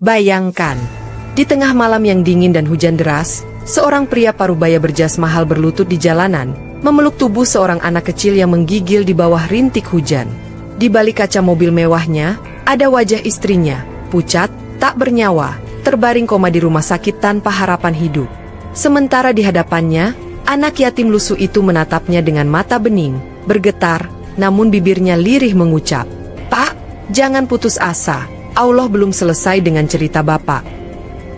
Bayangkan, di tengah malam yang dingin dan hujan deras, seorang pria parubaya berjas mahal berlutut di jalanan, memeluk tubuh seorang anak kecil yang menggigil di bawah rintik hujan. Di balik kaca mobil mewahnya, ada wajah istrinya, pucat, tak bernyawa, terbaring koma di rumah sakit tanpa harapan hidup. Sementara di hadapannya, anak yatim lusuh itu menatapnya dengan mata bening, bergetar, namun bibirnya lirih mengucap, "Pak, jangan putus asa, Allah belum selesai dengan cerita Bapak."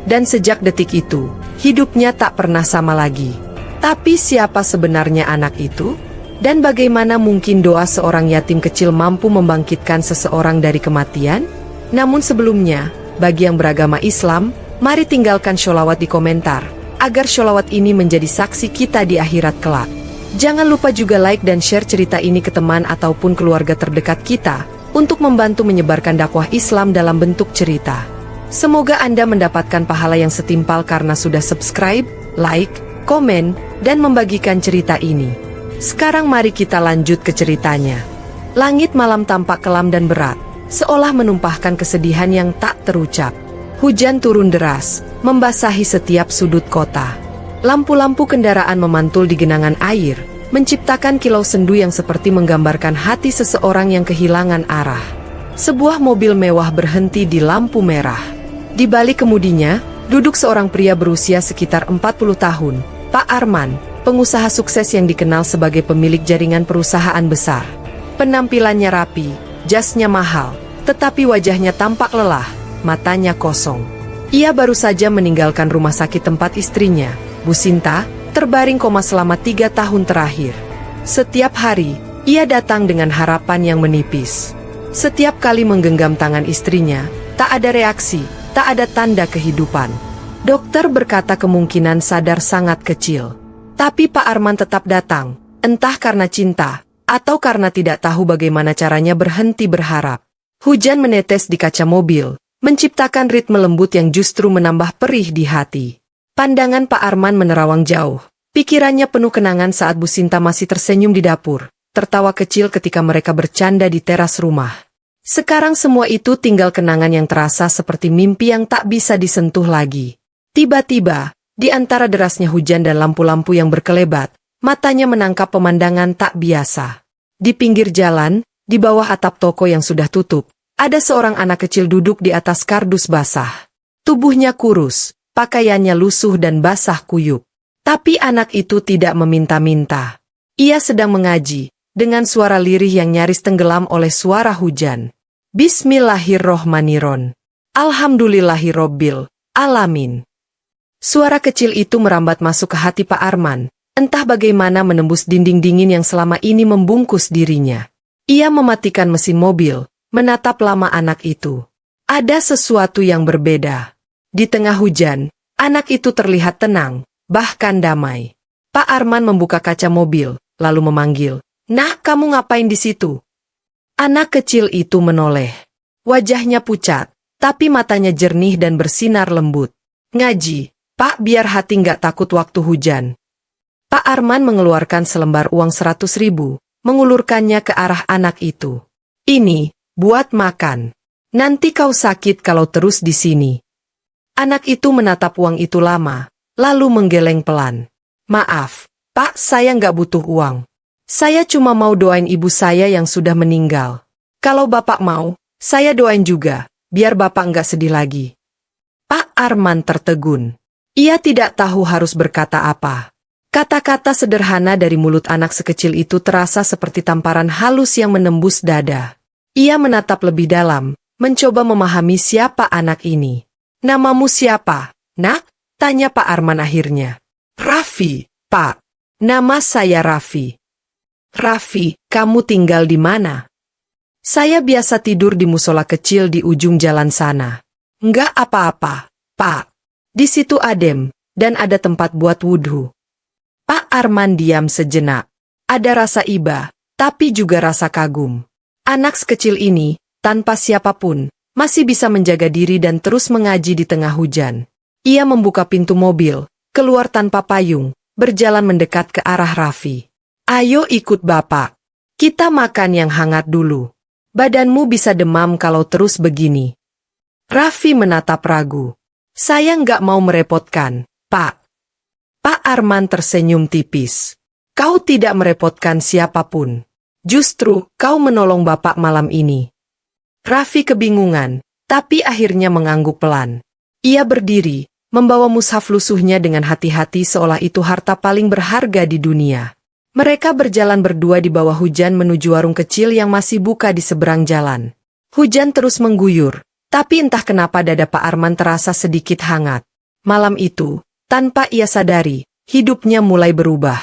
Dan sejak detik itu, hidupnya tak pernah sama lagi. Tapi siapa sebenarnya anak itu? Dan bagaimana mungkin doa seorang yatim kecil mampu membangkitkan seseorang dari kematian? Namun sebelumnya, bagi yang beragama Islam, mari tinggalkan sholawat di komentar, agar sholawat ini menjadi saksi kita di akhirat kelak. Jangan lupa juga like dan share cerita ini ke teman ataupun keluarga terdekat kita, untuk membantu menyebarkan dakwah Islam dalam bentuk cerita. Semoga Anda mendapatkan pahala yang setimpal karena sudah subscribe, like, komen, dan membagikan cerita ini. Sekarang mari kita lanjut ke ceritanya. Langit malam tampak kelam dan berat, seolah menumpahkan kesedihan yang tak terucap. Hujan turun deras, membasahi setiap sudut kota. Lampu-lampu kendaraan memantul di genangan air, menciptakan kilau sendu yang seperti menggambarkan hati seseorang yang kehilangan arah. Sebuah mobil mewah berhenti di lampu merah. Di balik kemudinya, duduk seorang pria berusia sekitar 40 tahun, Pak Arman, pengusaha sukses yang dikenal sebagai pemilik jaringan perusahaan besar. Penampilannya rapi, jasnya mahal, tetapi wajahnya tampak lelah, matanya kosong. Ia baru saja meninggalkan rumah sakit tempat istrinya, Bu Sinta, terbaring koma selama 3 tahun terakhir. Setiap hari, ia datang dengan harapan yang menipis. Setiap kali menggenggam tangan istrinya, tak ada reaksi, tak ada tanda kehidupan. Dokter berkata kemungkinan sadar sangat kecil. Tapi Pak Arman tetap datang, entah karena cinta, atau karena tidak tahu bagaimana caranya berhenti berharap. Hujan menetes di kaca mobil, menciptakan ritme lembut yang justru menambah perih di hati. Pandangan Pak Arman menerawang jauh. Pikirannya penuh kenangan saat Bu Sinta masih tersenyum di dapur, tertawa kecil ketika mereka bercanda di teras rumah. Sekarang semua itu tinggal kenangan yang terasa seperti mimpi yang tak bisa disentuh lagi. Tiba-tiba, di antara derasnya hujan dan lampu-lampu yang berkelebat, matanya menangkap pemandangan tak biasa. Di pinggir jalan, di bawah atap toko yang sudah tutup, ada seorang anak kecil duduk di atas kardus basah. Tubuhnya kurus, pakaiannya lusuh dan basah kuyup. Tapi anak itu tidak meminta-minta. Ia sedang mengaji, dengan suara lirih yang nyaris tenggelam oleh suara hujan. Bismillahirrohmanirrohim. Alhamdulillahirobbil alamin. Suara kecil itu merambat masuk ke hati Pak Arman, entah bagaimana menembus dinding dingin yang selama ini membungkus dirinya. Ia mematikan mesin mobil, menatap lama anak itu. Ada sesuatu yang berbeda. Di tengah hujan, anak itu terlihat tenang, bahkan damai. Pak Arman membuka kaca mobil, lalu memanggil, "Nak, kamu ngapain di situ?" Anak kecil itu menoleh. Wajahnya pucat, tapi matanya jernih dan bersinar lembut. "Ngaji, Pak, biar hati nggak takut waktu hujan." Pak Arman mengeluarkan selembar uang 100.000, mengulurkannya ke arah anak itu. "Ini, buat makan. Nanti kau sakit kalau terus di sini." Anak itu menatap uang itu lama, lalu menggeleng pelan. "Maaf, Pak, saya nggak butuh uang. Saya cuma mau doain ibu saya yang sudah meninggal. Kalau Bapak mau, saya doain juga, biar Bapak nggak sedih lagi." Pak Arman tertegun. Ia tidak tahu harus berkata apa. Kata-kata sederhana dari mulut anak sekecil itu terasa seperti tamparan halus yang menembus dada. Ia menatap lebih dalam, mencoba memahami siapa anak ini. "Namamu siapa, Nak?" tanya Pak Arman akhirnya. "Raffi, Pak. Nama saya Raffi." "Raffi, kamu tinggal di mana?" "Saya biasa tidur di musola kecil di ujung jalan sana." "Nggak apa-apa, Pak. Di situ adem, dan ada tempat buat wudhu." Pak Arman diam sejenak. Ada rasa iba, tapi juga rasa kagum. Anak sekecil ini, tanpa siapapun, masih bisa menjaga diri dan terus mengaji di tengah hujan. Ia membuka pintu mobil, keluar tanpa payung, berjalan mendekat ke arah Raffi. "Ayo ikut Bapak. Kita makan yang hangat dulu. Badanmu bisa demam kalau terus begini." Raffi menatap ragu. Saya nggak mau merepotkan, Pak. Pak Arman tersenyum tipis. Kau tidak merepotkan siapapun. Justru, kau menolong Bapak malam ini. Raffi kebingungan, tapi akhirnya mengangguk pelan. Ia berdiri, membawa mushaf lusuhnya dengan hati-hati seolah itu harta paling berharga di dunia. Mereka berjalan berdua di bawah hujan menuju warung kecil yang masih buka di seberang jalan. Hujan terus mengguyur, tapi entah kenapa dada Pak Arman terasa sedikit hangat. Malam itu, tanpa ia sadari, hidupnya mulai berubah.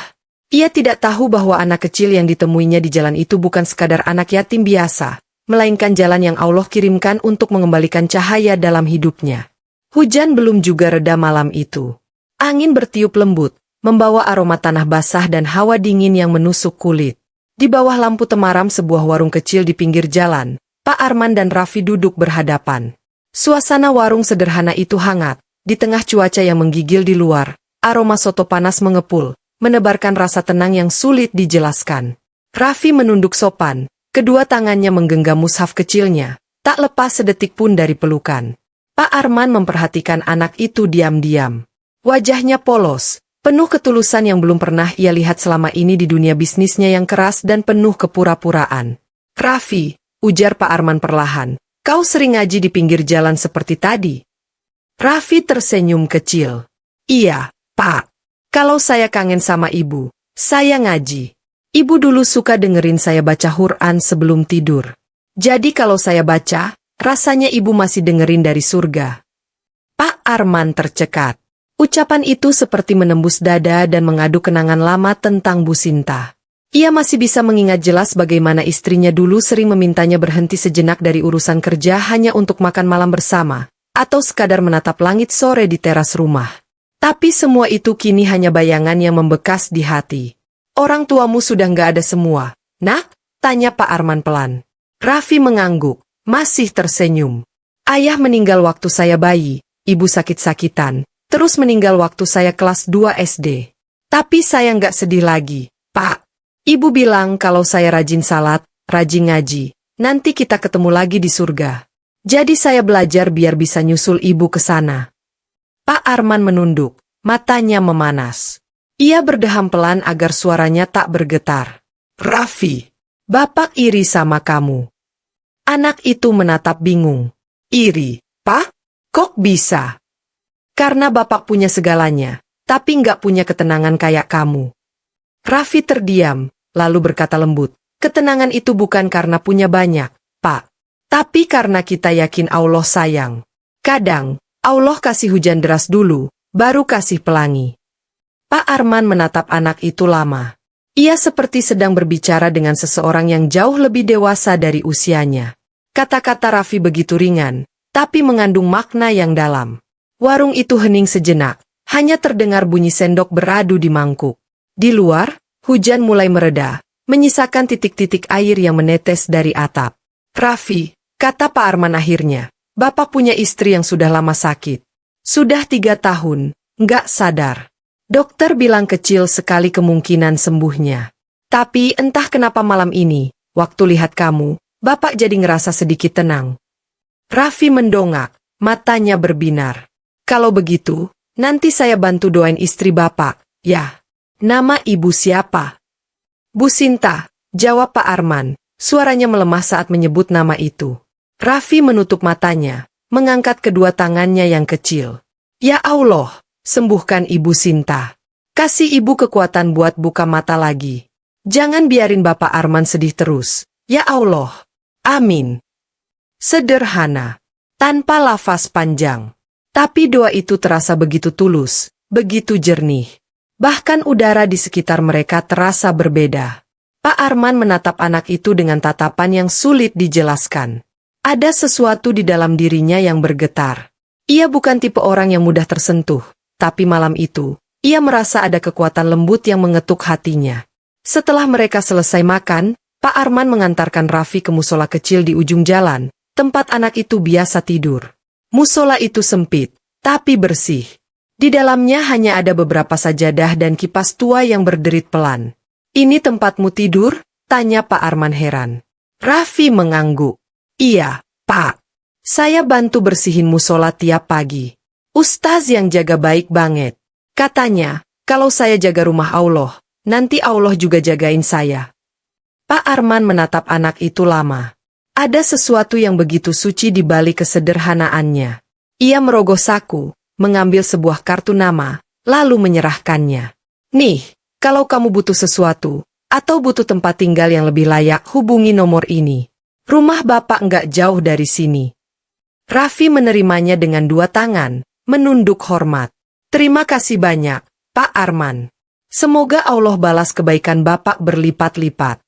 Ia tidak tahu bahwa anak kecil yang ditemuinya di jalan itu bukan sekadar anak yatim biasa, melainkan jalan yang Allah kirimkan untuk mengembalikan cahaya dalam hidupnya. Hujan belum juga reda malam itu. Angin bertiup lembut, membawa aroma tanah basah dan hawa dingin yang menusuk kulit. Di bawah lampu temaram sebuah warung kecil di pinggir jalan, Pak Arman dan Raffi duduk berhadapan. Suasana warung sederhana itu hangat, di tengah cuaca yang menggigil di luar, aroma soto panas mengepul, menebarkan rasa tenang yang sulit dijelaskan. Raffi menunduk sopan, kedua tangannya menggenggam mushaf kecilnya, tak lepas sedetik pun dari pelukan. Pak Arman memperhatikan anak itu diam-diam. Wajahnya polos, penuh ketulusan yang belum pernah ia lihat selama ini di dunia bisnisnya yang keras dan penuh kepura-puraan. Raffi, ujar Pak Arman perlahan, kau sering ngaji di pinggir jalan seperti tadi? Raffi tersenyum kecil. Iya, Pak. Kalau saya kangen sama ibu, saya ngaji. Ibu dulu suka dengerin saya baca Quran sebelum tidur. Jadi kalau saya baca, rasanya ibu masih dengerin dari surga. Pak Arman tercekat. Ucapan itu seperti menembus dada dan mengadu kenangan lama tentang Bu Sinta. Ia masih bisa mengingat jelas bagaimana istrinya dulu sering memintanya berhenti sejenak dari urusan kerja hanya untuk makan malam bersama, atau sekadar menatap langit sore di teras rumah. Tapi semua itu kini hanya bayangan yang membekas di hati. Orang tuamu sudah nggak ada semua, nak? Tanya Pak Arman pelan. Raffi mengangguk, masih tersenyum. Ayah meninggal waktu saya bayi, ibu sakit-sakitan, terus meninggal waktu saya kelas 2 SD. Tapi saya nggak sedih lagi, Pak. Ibu bilang kalau saya rajin salat, rajin ngaji, nanti kita ketemu lagi di surga. Jadi saya belajar biar bisa nyusul ibu ke sana. Pak Arman menunduk, matanya memanas. Ia berdeham pelan agar suaranya tak bergetar. Raffi, Bapak iri sama kamu. Anak itu menatap bingung. Iri, Pak? Kok bisa? Karena Bapak punya segalanya, tapi nggak punya ketenangan kayak kamu. Raffi terdiam, lalu berkata lembut, ketenangan itu bukan karena punya banyak, Pak. Tapi karena kita yakin Allah sayang. Kadang, Allah kasih hujan deras dulu, baru kasih pelangi. Pak Arman menatap anak itu lama. Ia seperti sedang berbicara dengan seseorang yang jauh lebih dewasa dari usianya. Kata-kata Raffi begitu ringan, tapi mengandung makna yang dalam. Warung itu hening sejenak, hanya terdengar bunyi sendok beradu di mangkuk. Di luar, hujan mulai mereda, menyisakan titik-titik air yang menetes dari atap. Raffi, kata Pak Arman akhirnya. Bapak punya istri yang sudah lama sakit. Sudah 3 tahun, nggak sadar. Dokter bilang kecil sekali kemungkinan sembuhnya. Tapi entah kenapa malam ini, waktu lihat kamu, Bapak jadi ngerasa sedikit tenang. Raffi mendongak, matanya berbinar. Kalau begitu, nanti saya bantu doain istri Bapak, ya. Nama ibu siapa? Bu Sinta, jawab Pak Arman, suaranya melemah saat menyebut nama itu. Raffi menutup matanya, mengangkat kedua tangannya yang kecil. Ya Allah, sembuhkan Ibu Sinta. Kasih Ibu kekuatan buat buka mata lagi. Jangan biarin Bapak Arman sedih terus. Ya Allah. Amin. Sederhana, tanpa lafaz panjang. Tapi doa itu terasa begitu tulus, begitu jernih. Bahkan udara di sekitar mereka terasa berbeda. Pak Arman menatap anak itu dengan tatapan yang sulit dijelaskan. Ada sesuatu di dalam dirinya yang bergetar. Ia bukan tipe orang yang mudah tersentuh, tapi malam itu, ia merasa ada kekuatan lembut yang mengetuk hatinya. Setelah mereka selesai makan, Pak Arman mengantarkan Raffi ke musola kecil di ujung jalan, tempat anak itu biasa tidur. Musola itu sempit, tapi bersih. Di dalamnya hanya ada beberapa sajadah dan kipas tua yang berderit pelan. Ini tempatmu tidur? Tanya Pak Arman heran. Raffi mengangguk. Iya, Pak. Saya bantu bersihin musola tiap pagi. Ustaz yang jaga baik banget. Katanya, kalau saya jaga rumah Allah, nanti Allah juga jagain saya. Pak Arman menatap anak itu lama. Ada sesuatu yang begitu suci di balik kesederhanaannya. Ia merogoh saku, mengambil sebuah kartu nama, lalu menyerahkannya. Nih, kalau kamu butuh sesuatu, atau butuh tempat tinggal yang lebih layak, hubungi nomor ini. Rumah Bapak nggak jauh dari sini. Raffi menerimanya dengan dua tangan, menunduk hormat. Terima kasih banyak, Pak Arman. Semoga Allah balas kebaikan Bapak berlipat-lipat.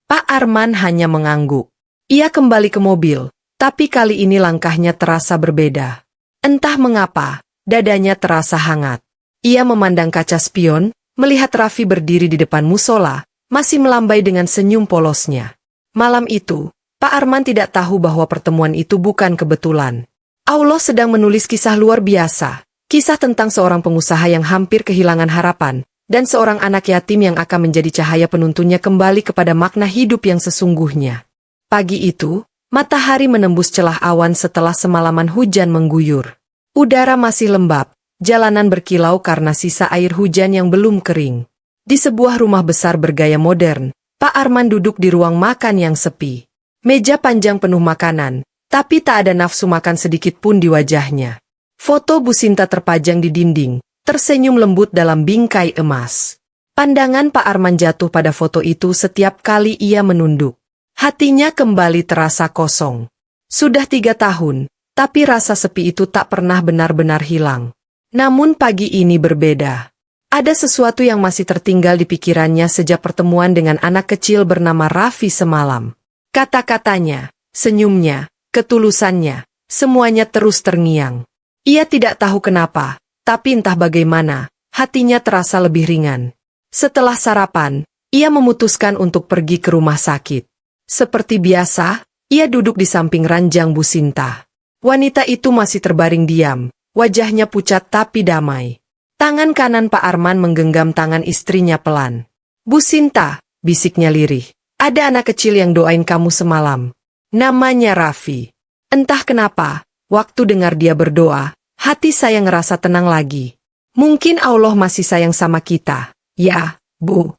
Pak Arman hanya mengangguk. Ia kembali ke mobil, tapi kali ini langkahnya terasa berbeda. Entah mengapa, dadanya terasa hangat. Ia memandang kaca spion, melihat Raffi berdiri di depan musola, masih melambai dengan senyum polosnya. Malam itu, Pak Arman tidak tahu bahwa pertemuan itu bukan kebetulan. Allah sedang menulis kisah luar biasa, kisah tentang seorang pengusaha yang hampir kehilangan harapan, dan seorang anak yatim yang akan menjadi cahaya penuntunnya kembali kepada makna hidup yang sesungguhnya. Pagi itu, matahari menembus celah awan setelah semalaman hujan mengguyur. Udara masih lembab, jalanan berkilau karena sisa air hujan yang belum kering. Di sebuah rumah besar bergaya modern, Pak Arman duduk di ruang makan yang sepi. Meja panjang penuh makanan, tapi tak ada nafsu makan sedikit pun di wajahnya. Foto Bu Sinta terpajang di dinding, tersenyum lembut dalam bingkai emas. Pandangan Pak Arman jatuh pada foto itu setiap kali ia menunduk. Hatinya kembali terasa kosong. Sudah 3 tahun, tapi rasa sepi itu tak pernah benar-benar hilang. Namun pagi ini berbeda. Ada sesuatu yang masih tertinggal di pikirannya sejak pertemuan dengan anak kecil bernama Raffi semalam. Kata-katanya, senyumnya, ketulusannya, semuanya terus terngiang. Ia tidak tahu kenapa, tapi entah bagaimana, hatinya terasa lebih ringan. Setelah sarapan, ia memutuskan untuk pergi ke rumah sakit. Seperti biasa, ia duduk di samping ranjang Bu Sinta. Wanita itu masih terbaring diam, wajahnya pucat tapi damai. Tangan kanan Pak Arman menggenggam tangan istrinya pelan. Bu Sinta, bisiknya lirih. Ada anak kecil yang doain kamu semalam. Namanya Raffi. Entah kenapa, waktu dengar dia berdoa, hati saya ngerasa tenang lagi. Mungkin Allah masih sayang sama kita. Ya, Bu.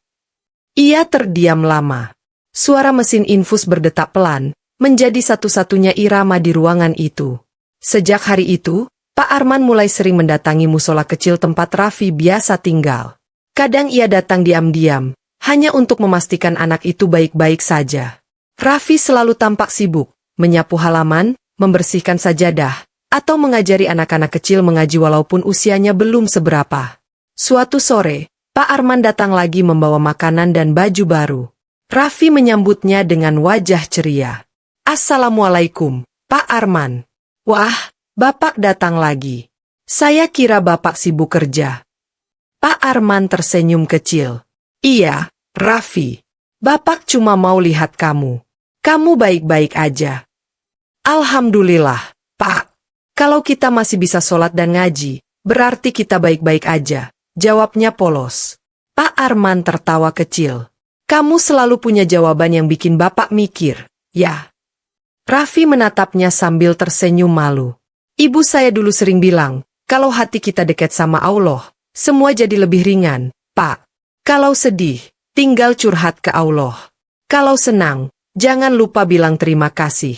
Ia terdiam lama. Suara mesin infus berdetak pelan, menjadi satu-satunya irama di ruangan itu. Sejak hari itu, Pak Arman mulai sering mendatangi musola kecil tempat Raffi biasa tinggal. Kadang ia datang diam-diam, hanya untuk memastikan anak itu baik-baik saja. Raffi selalu tampak sibuk, menyapu halaman, membersihkan sajadah, atau mengajari anak-anak kecil mengaji walaupun usianya belum seberapa. Suatu sore, Pak Arman datang lagi membawa makanan dan baju baru. Raffi menyambutnya dengan wajah ceria. Assalamualaikum, Pak Arman. Wah, Bapak datang lagi. Saya kira Bapak sibuk kerja. Pak Arman tersenyum kecil. Iya, Raffi. Bapak cuma mau lihat kamu. Kamu baik-baik aja. Alhamdulillah, Pak. Kalau kita masih bisa sholat dan ngaji, berarti kita baik-baik aja, jawabnya polos. Pak Arman tertawa kecil. Kamu selalu punya jawaban yang bikin Bapak mikir, ya. Raffi menatapnya sambil tersenyum malu. Ibu saya dulu sering bilang, kalau hati kita dekat sama Allah, semua jadi lebih ringan, Pak. Kalau sedih, tinggal curhat ke Allah. Kalau senang, jangan lupa bilang terima kasih.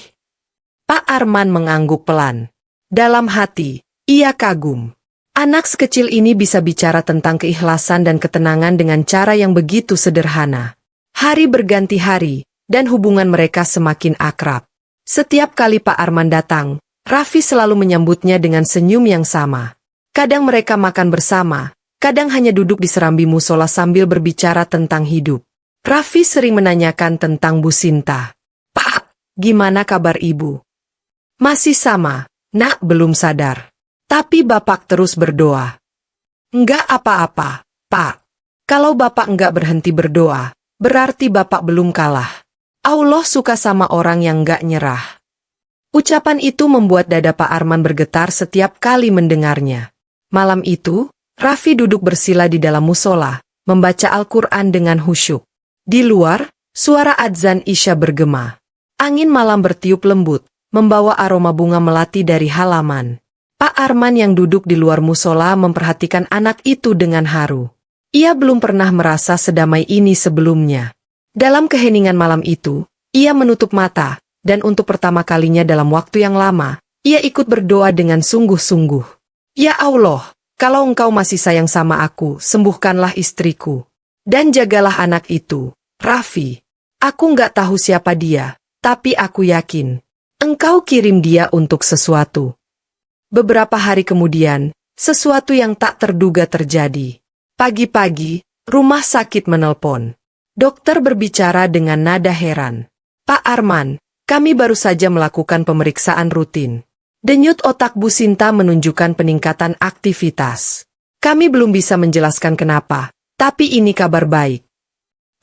Pak Arman mengangguk pelan. Dalam hati, ia kagum. Anak sekecil ini bisa bicara tentang keikhlasan dan ketenangan dengan cara yang begitu sederhana. Hari berganti hari, dan hubungan mereka semakin akrab. Setiap kali Pak Arman datang, Raffi selalu menyambutnya dengan senyum yang sama. Kadang mereka makan bersama, kadang hanya duduk di serambi musola sambil berbicara tentang hidup. Raffi sering menanyakan tentang Bu Sinta. Pak, gimana kabar ibu? Masih sama, nak belum sadar. Tapi Bapak terus berdoa. Enggak apa-apa, Pak. Kalau Bapak enggak berhenti berdoa, berarti Bapak belum kalah. Allah suka sama orang yang enggak nyerah. Ucapan itu membuat dada Pak Arman bergetar setiap kali mendengarnya. Malam itu, Raffi duduk bersila di dalam musola, membaca Al-Quran dengan khusyuk. Di luar, suara adzan Isya bergema. Angin malam bertiup lembut, membawa aroma bunga melati dari halaman. Pak Arman yang duduk di luar musola memperhatikan anak itu dengan haru. Ia belum pernah merasa sedamai ini sebelumnya. Dalam keheningan malam itu, ia menutup mata, dan untuk pertama kalinya dalam waktu yang lama, ia ikut berdoa dengan sungguh-sungguh. Ya Allah, kalau Engkau masih sayang sama aku, sembuhkanlah istriku. Dan jagalah anak itu, Raffi. Aku nggak tahu siapa dia, tapi aku yakin Engkau kirim dia untuk sesuatu. Beberapa hari kemudian, sesuatu yang tak terduga terjadi. Pagi-pagi, rumah sakit menelpon. Dokter berbicara dengan nada heran. Pak Arman, kami baru saja melakukan pemeriksaan rutin. Denyut otak Bu Sinta menunjukkan peningkatan aktivitas. Kami belum bisa menjelaskan kenapa, tapi ini kabar baik.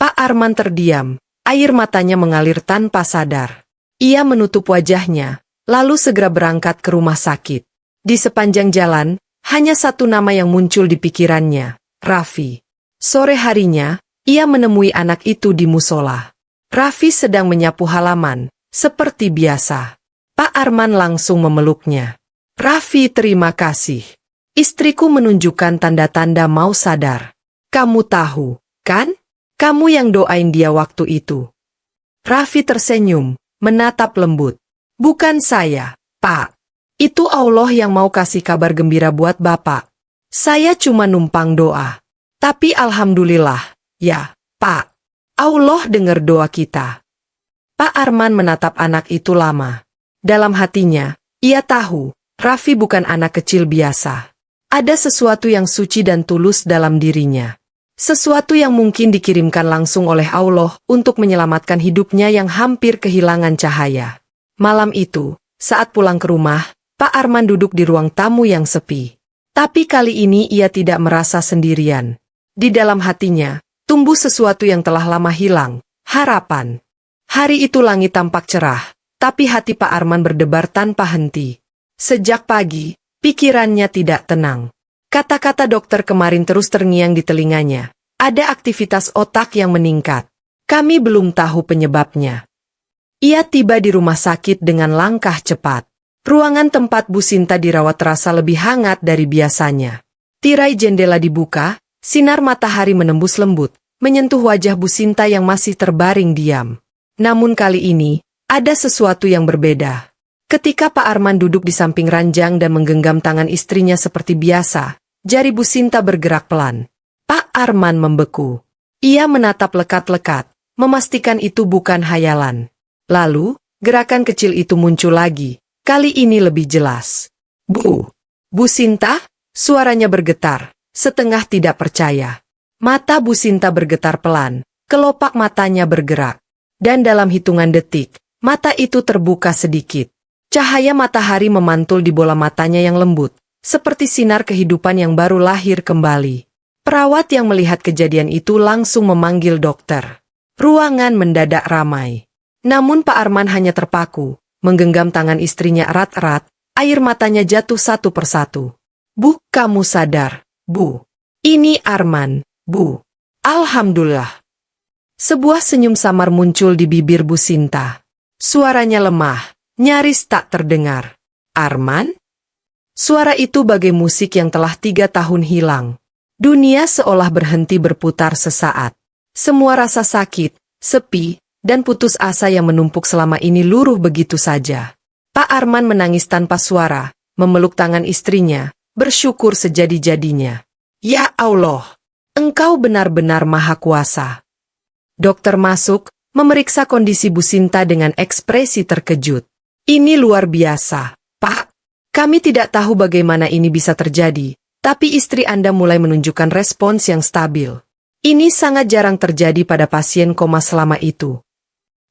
Pak Arman terdiam, air matanya mengalir tanpa sadar. Ia menutup wajahnya, lalu segera berangkat ke rumah sakit. Di sepanjang jalan, hanya satu nama yang muncul di pikirannya, Raffi. Sore harinya, ia menemui anak itu di musola. Raffi sedang menyapu halaman, seperti biasa. Pak Arman langsung memeluknya. Raffi, terima kasih. Istriku menunjukkan tanda-tanda mau sadar. Kamu tahu, kan? Kamu yang doain dia waktu itu. Raffi tersenyum, menatap lembut. Bukan saya, Pak. Itu Allah yang mau kasih kabar gembira buat Bapak. Saya cuma numpang doa. Tapi alhamdulillah, ya, Pak. Allah dengar doa kita. Pak Arman menatap anak itu lama. Dalam hatinya, ia tahu, Raffi bukan anak kecil biasa. Ada sesuatu yang suci dan tulus dalam dirinya. Sesuatu yang mungkin dikirimkan langsung oleh Allah untuk menyelamatkan hidupnya yang hampir kehilangan cahaya. Malam itu, saat pulang ke rumah, Pak Arman duduk di ruang tamu yang sepi. Tapi kali ini ia tidak merasa sendirian. Di dalam hatinya, tumbuh sesuatu yang telah lama hilang, harapan. Hari itu langit tampak cerah, tapi hati Pak Arman berdebar tanpa henti. Sejak pagi, pikirannya tidak tenang. Kata-kata dokter kemarin terus terngiang di telinganya. Ada aktivitas otak yang meningkat. Kami belum tahu penyebabnya. Ia tiba di rumah sakit dengan langkah cepat. Ruangan tempat Bu Sinta dirawat terasa lebih hangat dari biasanya. Tirai jendela dibuka, sinar matahari menembus lembut, menyentuh wajah Bu Sinta yang masih terbaring diam. Namun kali ini, ada sesuatu yang berbeda. Ketika Pak Arman duduk di samping ranjang dan menggenggam tangan istrinya seperti biasa, jari Bu Sinta bergerak pelan. Pak Arman membeku. Ia menatap lekat-lekat, memastikan itu bukan hayalan. Lalu, gerakan kecil itu muncul lagi, kali ini lebih jelas. Bu Sinta? Suaranya bergetar, setengah tidak percaya. Mata Bu Sinta bergetar pelan, kelopak matanya bergerak. Dan dalam hitungan detik, mata itu terbuka sedikit. Cahaya matahari memantul di bola matanya yang lembut, seperti sinar kehidupan yang baru lahir kembali. Perawat yang melihat kejadian itu langsung memanggil dokter. Ruangan mendadak ramai. Namun Pak Arman hanya terpaku, menggenggam tangan istrinya erat-erat, air matanya jatuh satu persatu. Bu, kamu sadar, Bu. Ini Arman, Bu. Alhamdulillah. Sebuah senyum samar muncul di bibir Bu Sinta. Suaranya lemah, nyaris tak terdengar. Arman? Suara itu bagai musik yang telah 3 tahun hilang. Dunia seolah berhenti berputar sesaat. Semua rasa sakit, sepi, dan putus asa yang menumpuk selama ini luruh begitu saja. Pak Arman menangis tanpa suara, memeluk tangan istrinya, bersyukur sejadi-jadinya. Ya Allah, Engkau benar-benar maha kuasa. Dokter masuk, memeriksa kondisi Bu Sinta dengan ekspresi terkejut. Ini luar biasa, Pak. Kami tidak tahu bagaimana ini bisa terjadi, tapi istri Anda mulai menunjukkan respons yang stabil. Ini sangat jarang terjadi pada pasien koma selama itu.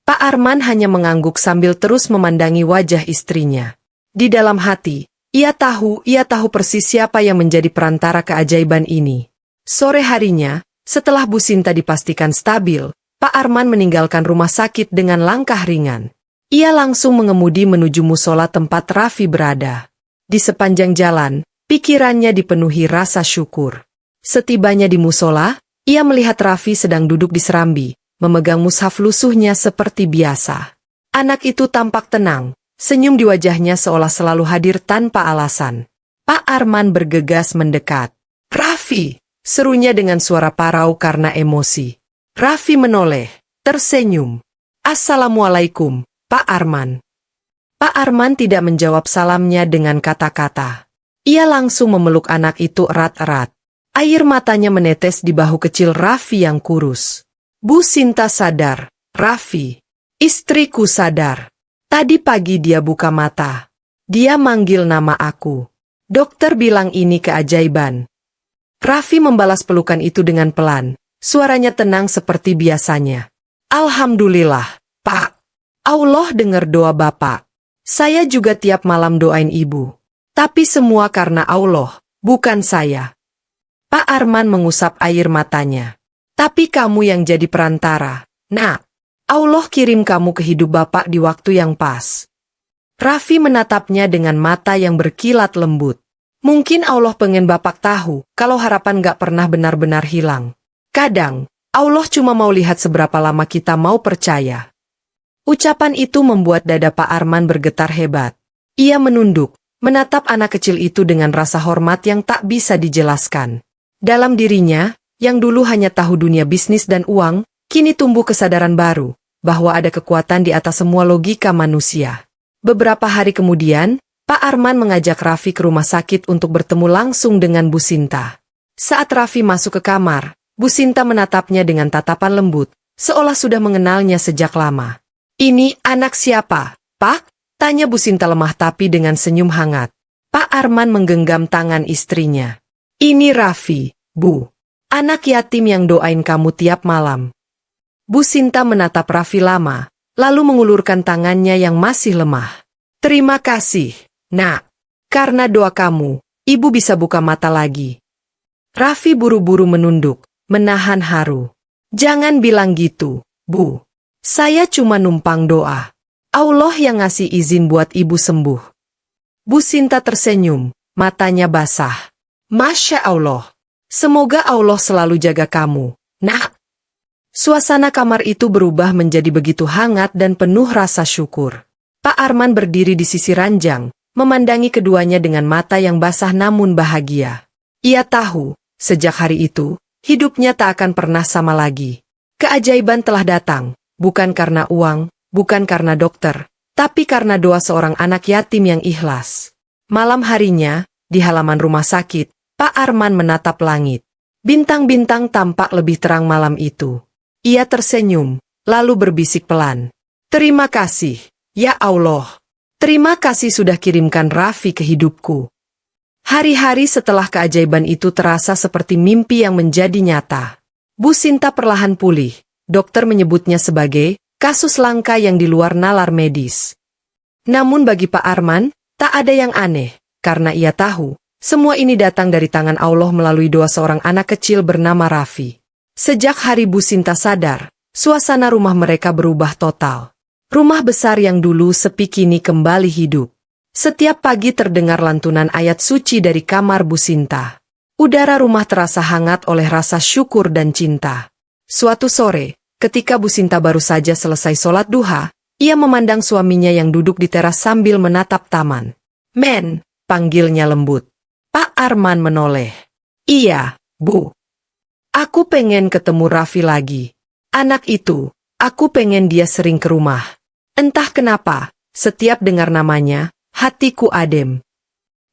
Pak Arman hanya mengangguk sambil terus memandangi wajah istrinya. Di dalam hati, ia tahu persis siapa yang menjadi perantara keajaiban ini. Sore harinya, setelah Bu Sinta dipastikan stabil, Pak Arman meninggalkan rumah sakit dengan langkah ringan. Ia langsung mengemudi menuju musola tempat Raffi berada. Di sepanjang jalan, pikirannya dipenuhi rasa syukur. Setibanya di musola, ia melihat Raffi sedang duduk di serambi, memegang mushaf lusuhnya seperti biasa. Anak itu tampak tenang, Senyum di wajahnya seolah selalu hadir tanpa alasan. Pak Arman bergegas mendekat. "Raffi!" serunya dengan suara parau karena emosi. Raffi menoleh, tersenyum. "Assalamualaikum, Pak Arman." Pak Arman tidak menjawab salamnya dengan kata-kata. Ia langsung memeluk anak itu erat-erat. Air matanya menetes di bahu kecil Raffi yang kurus. "Bu Sinta sadar, Raffi. Istriku sadar. Tadi pagi dia buka mata. Dia manggil nama aku. Dokter bilang ini keajaiban." Raffi membalas pelukan itu dengan pelan. Suaranya tenang seperti biasanya. "Alhamdulillah, Pak. Allah dengar doa Bapak. Saya juga tiap malam doain Ibu. Tapi semua karena Allah, bukan saya." Pak Arman mengusap air matanya. "Tapi kamu yang jadi perantara, Nak. Allah kirim kamu ke hidup Bapak di waktu yang pas." Raffi menatapnya dengan mata yang berkilat lembut. "Mungkin Allah pengen Bapak tahu kalau harapan gak pernah benar-benar hilang. Kadang, Allah cuma mau lihat seberapa lama kita mau percaya." Ucapan itu membuat dada Pak Arman bergetar hebat. Ia menunduk, menatap anak kecil itu dengan rasa hormat yang tak bisa dijelaskan. Dalam dirinya, yang dulu hanya tahu dunia bisnis dan uang, kini tumbuh kesadaran baru, bahwa ada kekuatan di atas semua logika manusia. Beberapa hari kemudian, Pak Arman mengajak Raffi ke rumah sakit untuk bertemu langsung dengan Bu Sinta. Saat Raffi masuk ke kamar, Bu Sinta menatapnya dengan tatapan lembut, seolah sudah mengenalnya sejak lama. "Ini anak siapa, Pak?" tanya Bu Sinta lemah tapi dengan senyum hangat. Pak Arman menggenggam tangan istrinya. "Ini Raffi, Bu. Anak yatim yang doain kamu tiap malam." Bu Sinta menatap Raffi lama, lalu mengulurkan tangannya yang masih lemah. "Terima kasih, Nak. Karena doa kamu, Ibu bisa buka mata lagi." Raffi buru-buru menunduk, menahan haru. "Jangan bilang gitu, Bu. Saya cuma numpang doa. Allah yang ngasih izin buat Ibu sembuh." Bu Sinta tersenyum, matanya basah. "Masya Allah. Semoga Allah selalu jaga kamu, Nak." Suasana kamar itu berubah menjadi begitu hangat dan penuh rasa syukur. Pak Arman berdiri di sisi ranjang, memandangi keduanya dengan mata yang basah namun bahagia. Ia tahu, sejak hari itu, hidupnya tak akan pernah sama lagi. Keajaiban telah datang. Bukan karena uang, bukan karena dokter, tapi karena doa seorang anak yatim yang ikhlas. Malam harinya, di halaman rumah sakit, Pak Arman menatap langit. Bintang-bintang tampak lebih terang malam itu. Ia tersenyum, lalu berbisik pelan. "Terima kasih, ya Allah. Terima kasih sudah kirimkan Raffi ke hidupku." Hari-hari setelah keajaiban itu terasa seperti mimpi yang menjadi nyata. Bu Sinta perlahan pulih. Dokter menyebutnya sebagai kasus langka yang di luar nalar medis. Namun bagi Pak Arman, tak ada yang aneh, karena ia tahu, semua ini datang dari tangan Allah melalui doa seorang anak kecil bernama Raffi. Sejak hari Bu Sinta sadar, suasana rumah mereka berubah total. Rumah besar yang dulu sepi kini kembali hidup. Setiap pagi terdengar lantunan ayat suci dari kamar Bu Sinta. Udara rumah terasa hangat oleh rasa syukur dan cinta. Suatu sore, ketika Bu Sinta baru saja selesai sholat duha, ia memandang suaminya yang duduk di teras sambil menatap taman. "Men," panggilnya lembut. Pak Arman menoleh. "Iya, Bu. Aku pengen ketemu Raffi lagi. Anak itu, aku pengen dia sering ke rumah." Entah kenapa, setiap dengar namanya, hatiku adem.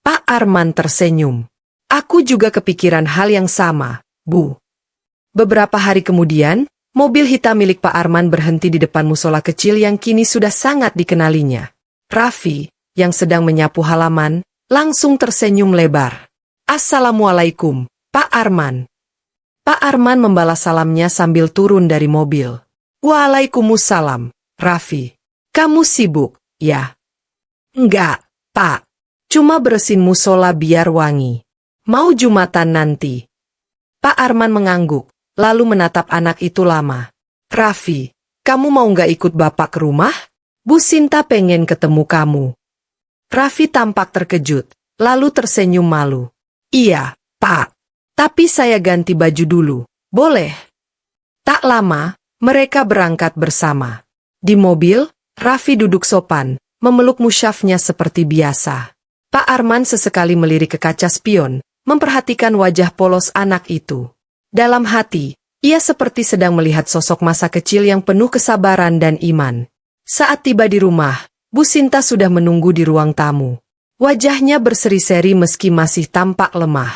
Pak Arman tersenyum. "Aku juga kepikiran hal yang sama, Bu." Beberapa hari kemudian, mobil hitam milik Pak Arman berhenti di depan musola kecil yang kini sudah sangat dikenalinya. Raffi, yang sedang menyapu halaman, langsung tersenyum lebar. "Assalamualaikum, Pak Arman." Pak Arman membalas salamnya sambil turun dari mobil. "Waalaikumsalam, Raffi. Kamu sibuk, ya?" "Enggak, Pak. Cuma bersihin musola biar wangi. Mau Jumatan nanti." Pak Arman mengangguk, lalu menatap anak itu lama. "Raffi, kamu mau nggak ikut Bapak ke rumah? Bu Sinta pengen ketemu kamu." Raffi tampak terkejut, lalu tersenyum malu. "Iya, Pak. Tapi saya ganti baju dulu, boleh?" Tak lama, mereka berangkat bersama. Di mobil, Raffi duduk sopan, memeluk musyafnya seperti biasa. Pak Arman sesekali melirik ke kaca spion, memperhatikan wajah polos anak itu. Dalam hati, ia seperti sedang melihat sosok masa kecil yang penuh kesabaran dan iman. Saat tiba di rumah, Bu Sinta sudah menunggu di ruang tamu. Wajahnya berseri-seri meski masih tampak lemah.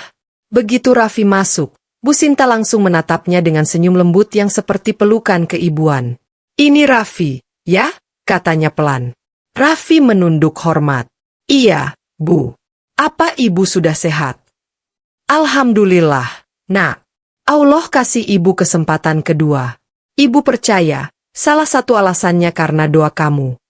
Begitu Raffi masuk, Bu Sinta langsung menatapnya dengan senyum lembut yang seperti pelukan keibuan. "Ini Raffi, ya?" katanya pelan. Raffi menunduk hormat. "Iya, Bu. Apa Ibu sudah sehat?" "Alhamdulillah, Nak. Allah kasih Ibu kesempatan kedua. Ibu percaya, salah satu alasannya karena doa kamu."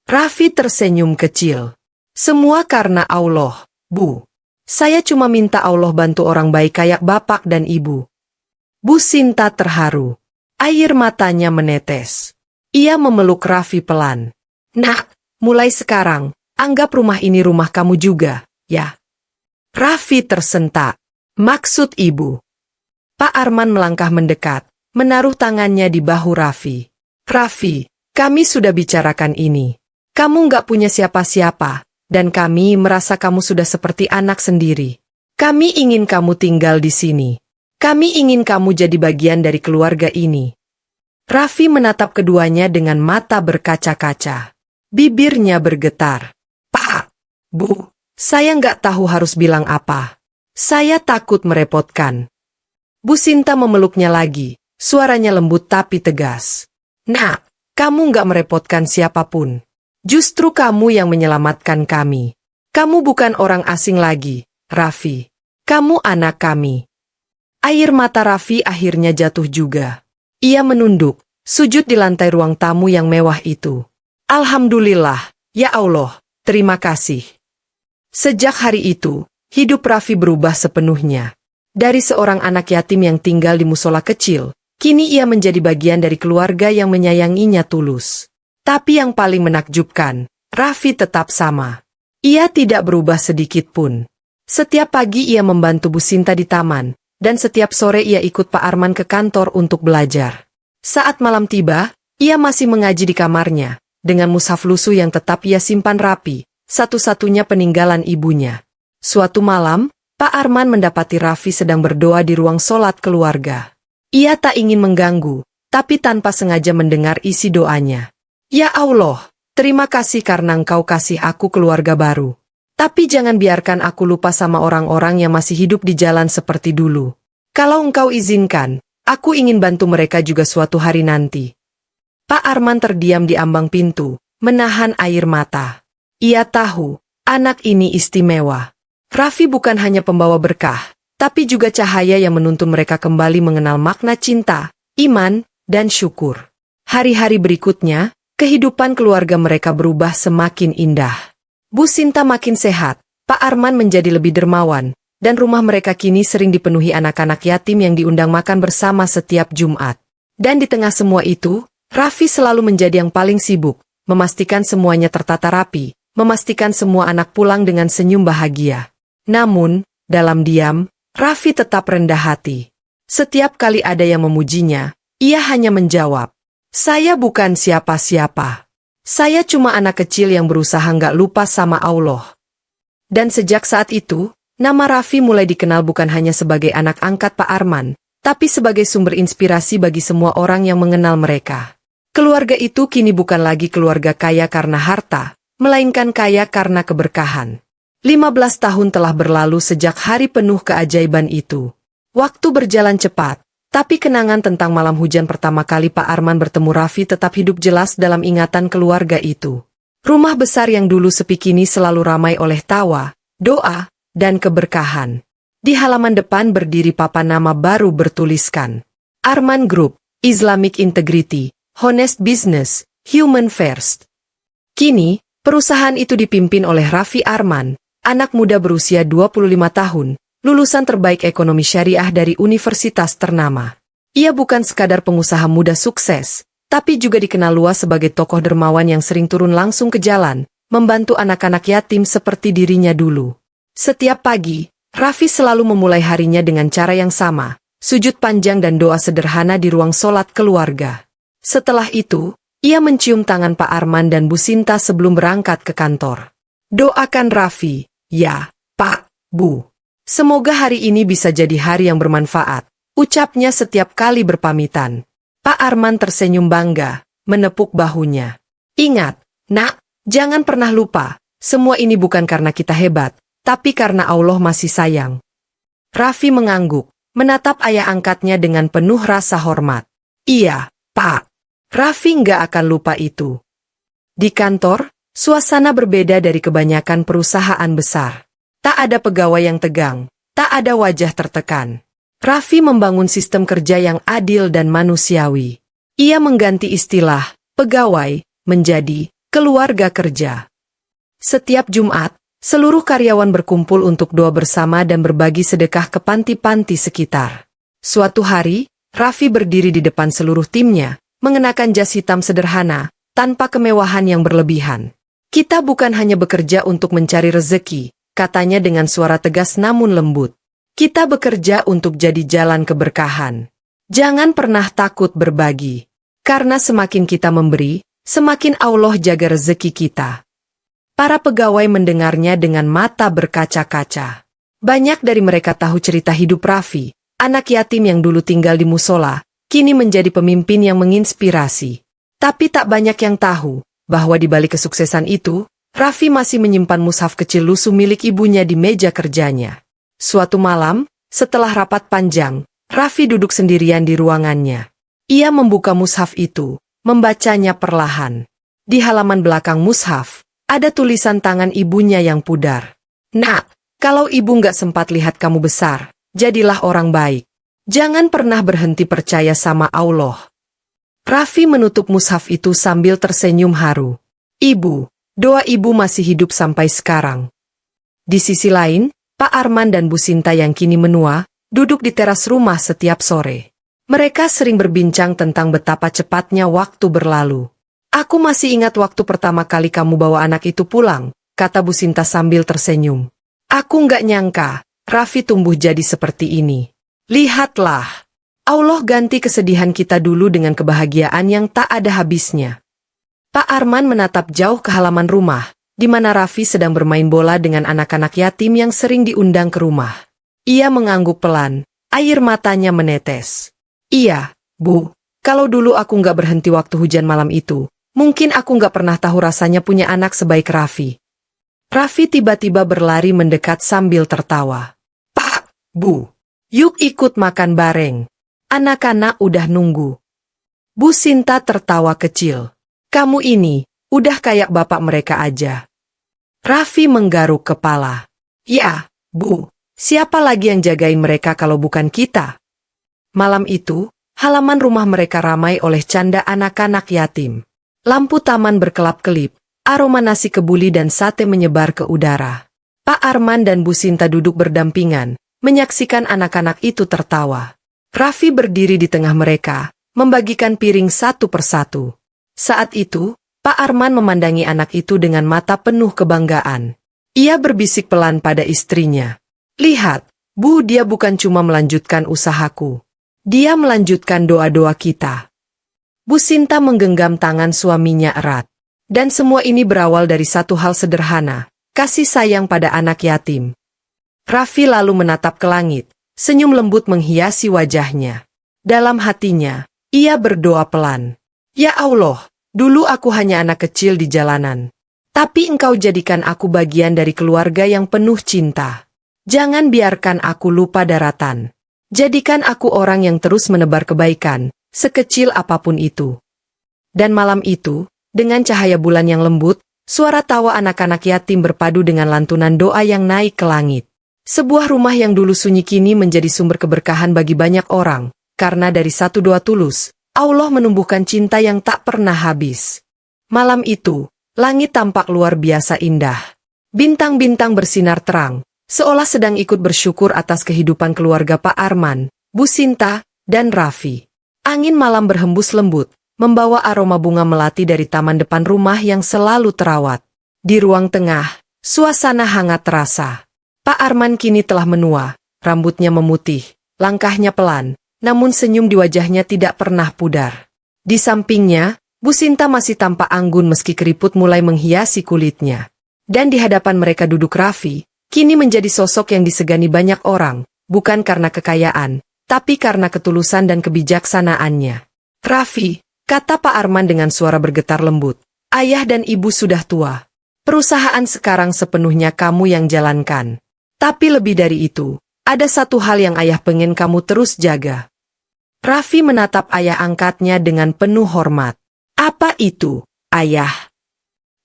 Raffi tersenyum kecil. "Semua karena Allah, Bu. Saya cuma minta Allah bantu orang baik kayak Bapak dan Ibu." Bu Sinta terharu. Air matanya menetes. Ia memeluk Raffi pelan. "Nak, mulai sekarang, anggap rumah ini rumah kamu juga, ya?" Raffi tersentak. "Maksud Ibu?" Pak Arman melangkah mendekat, menaruh tangannya di bahu Raffi. "Raffi, kami sudah bicarakan ini. Kamu nggak punya siapa-siapa, dan kami merasa kamu sudah seperti anak sendiri. Kami ingin kamu tinggal di sini. Kami ingin kamu jadi bagian dari keluarga ini." Raffi menatap keduanya dengan mata berkaca-kaca. Bibirnya bergetar. "Pak, Bu, saya nggak tahu harus bilang apa. Saya takut merepotkan." Bu Sinta memeluknya lagi, suaranya lembut tapi tegas. "Nak, kamu nggak merepotkan siapapun. Justru kamu yang menyelamatkan kami. Kamu bukan orang asing lagi, Raffi. Kamu anak kami." Air mata Raffi akhirnya jatuh juga. Ia menunduk, sujud di lantai ruang tamu yang mewah itu. "Alhamdulillah, ya Allah, terima kasih." Sejak hari itu, hidup Raffi berubah sepenuhnya. Dari seorang anak yatim yang tinggal di musola kecil, kini ia menjadi bagian dari keluarga yang menyayanginya tulus. Tapi yang paling menakjubkan, Raffi tetap sama. Ia tidak berubah sedikit pun. Setiap pagi ia membantu Bu Sinta di taman, dan setiap sore ia ikut Pak Arman ke kantor untuk belajar. Saat malam tiba, ia masih mengaji di kamarnya, dengan mushaf lusuh yang tetap ia simpan rapi, satu-satunya peninggalan ibunya. Suatu malam, Pak Arman mendapati Raffi sedang berdoa di ruang sholat keluarga. Ia tak ingin mengganggu, tapi tanpa sengaja mendengar isi doanya. "Ya Allah, terima kasih karena Engkau kasih aku keluarga baru. Tapi jangan biarkan aku lupa sama orang-orang yang masih hidup di jalan seperti dulu. Kalau Engkau izinkan, aku ingin bantu mereka juga suatu hari nanti." Pak Arman terdiam di ambang pintu, menahan air mata. Ia tahu, anak ini istimewa. Raffi bukan hanya pembawa berkah, tapi juga cahaya yang menuntun mereka kembali mengenal makna cinta, iman, dan syukur. Hari-hari berikutnya, kehidupan keluarga mereka berubah semakin indah. Bu Sinta makin sehat, Pak Arman menjadi lebih dermawan, dan rumah mereka kini sering dipenuhi anak-anak yatim yang diundang makan bersama setiap Jumat. Dan di tengah semua itu, Raffi selalu menjadi yang paling sibuk, memastikan semuanya tertata rapi, memastikan semua anak pulang dengan senyum bahagia. Namun, dalam diam, Raffi tetap rendah hati. Setiap kali ada yang memujinya, ia hanya menjawab, "Saya bukan siapa-siapa. Saya cuma anak kecil yang berusaha nggak lupa sama Allah." Dan sejak saat itu, nama Raffi mulai dikenal bukan hanya sebagai anak angkat Pak Arman, tapi sebagai sumber inspirasi bagi semua orang yang mengenal mereka. Keluarga itu kini bukan lagi keluarga kaya karena harta, melainkan kaya karena keberkahan. 15 tahun telah berlalu sejak hari penuh keajaiban itu. Waktu berjalan cepat, tapi kenangan tentang malam hujan pertama kali Pak Arman bertemu Raffi tetap hidup jelas dalam ingatan keluarga itu. Rumah besar yang dulu sepi kini selalu ramai oleh tawa, doa, dan keberkahan. Di halaman depan berdiri papan nama baru bertuliskan, Arman Group, Islamic Integrity, Honest Business, Human First. Kini, perusahaan itu dipimpin oleh Raffi Arman, anak muda berusia 25 tahun, lulusan terbaik ekonomi syariah dari universitas ternama. Ia bukan sekadar pengusaha muda sukses, tapi juga dikenal luas sebagai tokoh dermawan yang sering turun langsung ke jalan, membantu anak-anak yatim seperti dirinya dulu. Setiap pagi, Raffi selalu memulai harinya dengan cara yang sama, sujud panjang dan doa sederhana di ruang sholat keluarga. Setelah itu, Ia mencium tangan Pak Arman dan Bu Sinta sebelum berangkat ke kantor. Doakan Raffi, ya, Pak, Bu. Semoga hari ini bisa jadi hari yang bermanfaat, ucapnya setiap kali berpamitan. Pak Arman tersenyum bangga, menepuk bahunya. Ingat, Nak, jangan pernah lupa, semua ini bukan karena kita hebat, tapi karena Allah masih sayang. Raffi mengangguk, menatap ayah angkatnya dengan penuh rasa hormat. Iya, Pak. Raffi nggak akan lupa itu. Di kantor, suasana berbeda dari kebanyakan perusahaan besar. Tak ada pegawai yang tegang, tak ada wajah tertekan. Raffi membangun sistem kerja yang adil dan manusiawi. Ia mengganti istilah pegawai menjadi keluarga kerja. Setiap Jumat, seluruh karyawan berkumpul untuk doa bersama dan berbagi sedekah ke panti-panti sekitar. Suatu hari, Raffi berdiri di depan seluruh timnya, mengenakan jas hitam sederhana, tanpa kemewahan yang berlebihan. Kita bukan hanya bekerja untuk mencari rezeki, katanya dengan suara tegas namun lembut. Kita bekerja untuk jadi jalan keberkahan. Jangan pernah takut berbagi. Karena semakin kita memberi, semakin Allah jaga rezeki kita. Para pegawai mendengarnya dengan mata berkaca-kaca. Banyak dari mereka tahu cerita hidup Raffi, anak yatim yang dulu tinggal di musola, kini menjadi pemimpin yang menginspirasi. Tapi tak banyak yang tahu, bahwa di balik kesuksesan itu, Raffi masih menyimpan mushaf kecil lusuh milik ibunya di meja kerjanya. Suatu malam, setelah rapat panjang, Raffi duduk sendirian di ruangannya. Ia membuka mushaf itu, membacanya perlahan. Di halaman belakang mushaf, ada tulisan tangan ibunya yang pudar. Nak, kalau ibu nggak sempat lihat kamu besar, jadilah orang baik. Jangan pernah berhenti percaya sama Allah. Raffi menutup mushaf itu sambil tersenyum haru. Ibu, doa ibu masih hidup sampai sekarang. Di sisi lain, Pak Arman dan Bu Sinta yang kini menua, duduk di teras rumah setiap sore. Mereka sering berbincang tentang betapa cepatnya waktu berlalu. Aku masih ingat waktu pertama kali kamu bawa anak itu pulang, kata Bu Sinta sambil tersenyum. Aku nggak nyangka, Raffi tumbuh jadi seperti ini. Lihatlah, Allah ganti kesedihan kita dulu dengan kebahagiaan yang tak ada habisnya. Pak Arman menatap jauh ke halaman rumah, di mana Raffi sedang bermain bola dengan anak-anak yatim yang sering diundang ke rumah. Ia mengangguk pelan, air matanya menetes. Iya, Bu, kalau dulu aku nggak berhenti waktu hujan malam itu, mungkin aku nggak pernah tahu rasanya punya anak sebaik Raffi. Raffi tiba-tiba berlari mendekat sambil tertawa. Pak, Bu. Yuk ikut makan bareng. Anak-anak udah nunggu. Bu Sinta tertawa kecil. Kamu ini, udah kayak bapak mereka aja. Raffi menggaruk kepala. Ya, Bu, siapa lagi yang jagain mereka kalau bukan kita? Malam itu, halaman rumah mereka ramai oleh canda anak-anak yatim. Lampu taman berkelap-kelip, aroma nasi kebuli dan sate menyebar ke udara. Pak Arman dan Bu Sinta duduk berdampingan, menyaksikan anak-anak itu tertawa. Raffi berdiri di tengah mereka, membagikan piring satu persatu. Saat itu, Pak Arman memandangi anak itu dengan mata penuh kebanggaan. Ia berbisik pelan pada istrinya. Lihat, Bu, dia bukan cuma melanjutkan usahaku. Dia melanjutkan doa-doa kita. Bu Sinta menggenggam tangan suaminya erat. Dan semua ini berawal dari satu hal sederhana, kasih sayang pada anak yatim. Raffi lalu menatap ke langit, senyum lembut menghiasi wajahnya. Dalam hatinya, ia berdoa pelan. Ya Allah, dulu aku hanya anak kecil di jalanan. Tapi Engkau jadikan aku bagian dari keluarga yang penuh cinta. Jangan biarkan aku lupa daratan. Jadikan aku orang yang terus menebar kebaikan, sekecil apapun itu. Dan malam itu, dengan cahaya bulan yang lembut, suara tawa anak-anak yatim berpadu dengan lantunan doa yang naik ke langit. Sebuah rumah yang dulu sunyi kini menjadi sumber keberkahan bagi banyak orang, karena dari satu doa tulus, Allah menumbuhkan cinta yang tak pernah habis. Malam itu, langit tampak luar biasa indah. Bintang-bintang bersinar terang, seolah sedang ikut bersyukur atas kehidupan keluarga Pak Arman, Bu Sinta, dan Raffi. Angin malam berhembus lembut, membawa aroma bunga melati dari taman depan rumah yang selalu terawat. Di ruang tengah, suasana hangat terasa. Pak Arman kini telah menua, rambutnya memutih, langkahnya pelan, namun senyum di wajahnya tidak pernah pudar. Di sampingnya, Bu Sinta masih tampak anggun meski keriput mulai menghiasi kulitnya. Dan di hadapan mereka duduk Raffi, kini menjadi sosok yang disegani banyak orang, bukan karena kekayaan, tapi karena ketulusan dan kebijaksanaannya. "Raffi," kata Pak Arman dengan suara bergetar lembut, "ayah dan ibu sudah tua. Perusahaan sekarang sepenuhnya kamu yang jalankan. Tapi lebih dari itu, ada satu hal yang ayah pengen kamu terus jaga." Raffi menatap ayah angkatnya dengan penuh hormat. "Apa itu, ayah?"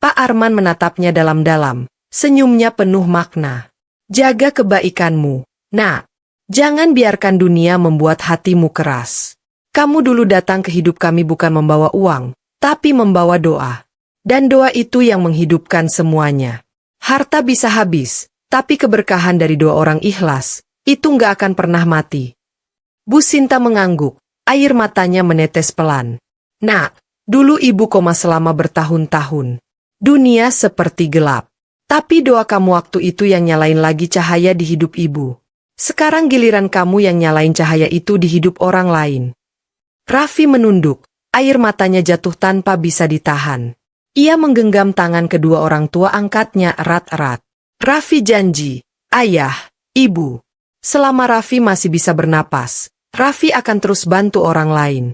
Pak Arman menatapnya dalam-dalam, senyumnya penuh makna. "Jaga kebaikanmu, nak. Jangan biarkan dunia membuat hatimu keras. Kamu dulu datang ke hidup kami bukan membawa uang, tapi membawa doa. Dan doa itu yang menghidupkan semuanya. Harta bisa habis, tapi keberkahan dari dua orang ikhlas, itu nggak akan pernah mati." Bu Sinta mengangguk, air matanya menetes pelan. "Nak, dulu ibu koma selama bertahun-tahun. Dunia seperti gelap. Tapi doa kamu waktu itu yang nyalain lagi cahaya di hidup ibu. Sekarang giliran kamu yang nyalain cahaya itu di hidup orang lain." Raffi menunduk, air matanya jatuh tanpa bisa ditahan. Ia menggenggam tangan kedua orang tua angkatnya erat-erat. "Raffi janji, ayah, ibu. Selama Raffi masih bisa bernapas, Raffi akan terus bantu orang lain.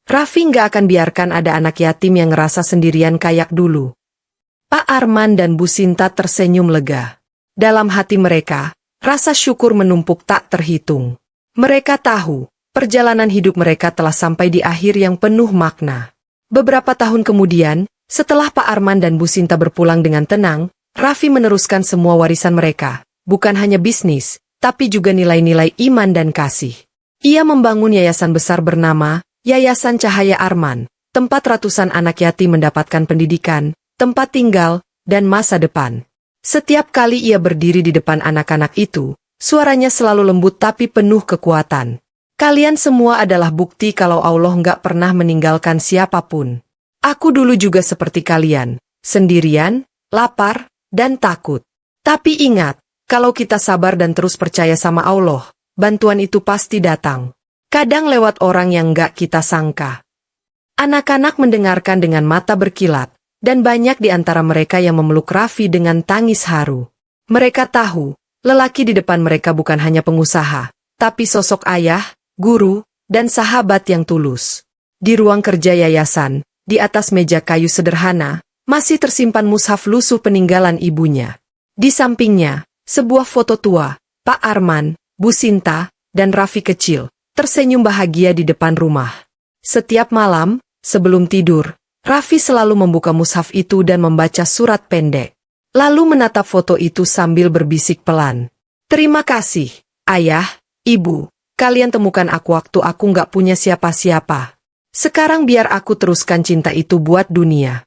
Raffi nggak akan biarkan ada anak yatim yang ngerasa sendirian kayak dulu." Pak Arman dan Bu Sinta tersenyum lega. Dalam hati mereka, rasa syukur menumpuk tak terhitung. Mereka tahu, perjalanan hidup mereka telah sampai di akhir yang penuh makna. Beberapa tahun kemudian, setelah Pak Arman dan Bu Sinta berpulang dengan tenang, Raffi meneruskan semua warisan mereka, bukan hanya bisnis, tapi juga nilai-nilai iman dan kasih. Ia membangun yayasan besar bernama Yayasan Cahaya Arman, tempat ratusan anak yatim mendapatkan pendidikan, tempat tinggal, dan masa depan. Setiap kali ia berdiri di depan anak-anak itu, suaranya selalu lembut tapi penuh kekuatan. "Kalian semua adalah bukti kalau Allah nggak pernah meninggalkan siapapun. Aku dulu juga seperti kalian, sendirian, lapar, dan takut. Tapi ingat, kalau kita sabar dan terus percaya sama Allah, bantuan itu pasti datang. Kadang lewat orang yang nggak kita sangka." Anak-anak mendengarkan dengan mata berkilat, dan banyak di antara mereka yang memeluk Raffi dengan tangis haru. Mereka tahu, lelaki di depan mereka bukan hanya pengusaha, tapi sosok ayah, guru, dan sahabat yang tulus. Di ruang kerja yayasan, di atas meja kayu sederhana, masih tersimpan mushaf lusuh peninggalan ibunya. Di sampingnya, sebuah foto tua, Pak Arman, Bu Sinta, dan Raffi kecil, tersenyum bahagia di depan rumah. Setiap malam, sebelum tidur, Raffi selalu membuka mushaf itu dan membaca surat pendek. Lalu menatap foto itu sambil berbisik pelan. "Terima kasih, ayah, ibu. Kalian temukan aku waktu aku nggak punya siapa-siapa. Sekarang biar aku teruskan cinta itu buat dunia."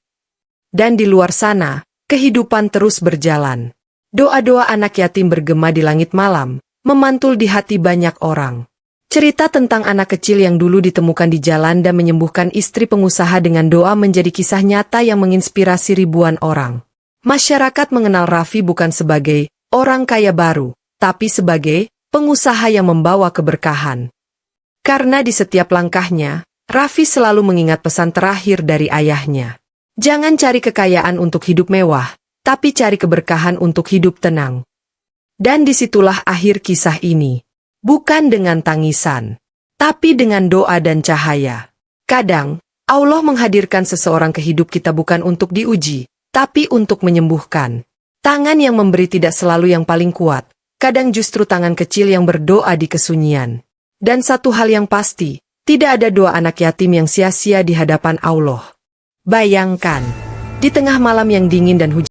Dan di luar sana, kehidupan terus berjalan. Doa-doa anak yatim bergema di langit malam, memantul di hati banyak orang. Cerita tentang anak kecil yang dulu ditemukan di jalan dan menyembuhkan istri pengusaha dengan doa menjadi kisah nyata yang menginspirasi ribuan orang. Masyarakat mengenal Raffi bukan sebagai orang kaya baru, tapi sebagai pengusaha yang membawa keberkahan. Karena di setiap langkahnya, Raffi selalu mengingat pesan terakhir dari ayahnya. Jangan cari kekayaan untuk hidup mewah, tapi cari keberkahan untuk hidup tenang. Dan disitulah akhir kisah ini. Bukan dengan tangisan, tapi dengan doa dan cahaya. Kadang, Allah menghadirkan seseorang ke hidup kita bukan untuk diuji, tapi untuk menyembuhkan. Tangan yang memberi tidak selalu yang paling kuat, kadang justru tangan kecil yang berdoa di kesunyian. Dan satu hal yang pasti, tidak ada doa anak yatim yang sia-sia di hadapan Allah. Bayangkan, di tengah malam yang dingin dan hujan,